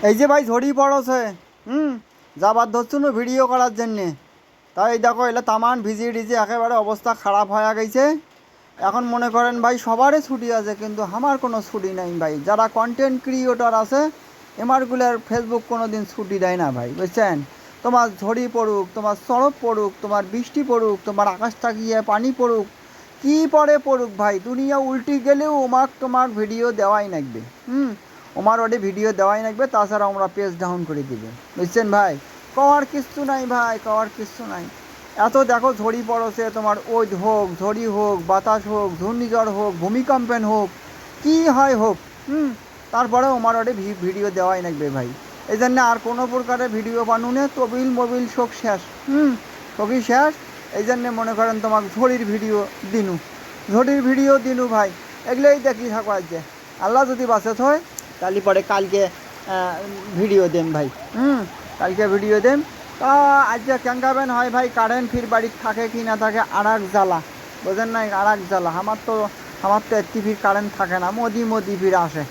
এই যে ভাই ঝড়ি পড়ছে, যাবার ধরছুন ভিডিও করার জন্যে। তাই দেখো এলা তামান ভিজিয়ে টিজিয়ে একেবারে অবস্থা খারাপ হয়ে গেছে। এখন মনে করেন ভাই সবারই ছুটি আছে, কিন্তু আমার কোনো ছুটি নাই ভাই। যারা কন্টেন্ট ক্রিয়েটর আছে এমারগুলার ফেসবুক কোনো দিন ছুটি দেয় না ভাই, বুঝছেন। তোমার ঝড়ি পড়ুক, তোমার সরফ পড়ুক, তোমার বৃষ্টি পড়ুক, তোমার আকাশ তাকিয়ে পানি পড়ুক, কি পরে পড়ুক ভাই, দুনিয়া উল্টি গেলেও তোমার ভিডিও দেওয়াই লাগবে। ওমার ওটি ভিডিও দেওয়াই লাগবে, তাছাড়া আমরা পেজ ডাউন করে দিবে, বুঝছেন ভাই। কওয়ার কিচ্ছু নাই ভাই, কওয়ার কিচ্ছু নাই। এত দেখো ঝড়ি পড়ছে, তোমার ওই হোক, ঝড়ি হোক, বাতাস হোক, ঘূর্ণিঝড় হোক, ভূমিকম্পন হোক, কি হয় হোক, তারপরে আমার ওটি ভিডিও দেওয়াই লাগবে ভাই। এই জন্য আর কোনো প্রকারের ভিডিও বানুনে তবিল মোবিল শোক শেষ, শোকই শেষ। এই জন্যে মনে করেন তোমার ঝড়ির ভিডিও দিনু ভাই, এগুলোই দেখি থাকো। আজকে আল্লাহ যদি বাঁচত হয় তাহলে পরে কালকে ভিডিও দেম ভাই, কালকে ভিডিও দেম। তা আজকে ক্যাঙ্গাবেন হয় ভাই, কারেন্ট ফির বাড়ির থাকে কি না থাকে আর এক জ্বালা, বোঝেন নাই, আর এক জ্বালা। আমার তো এর ফির কারেন্ট থাকে না, মোদি ফির আসে।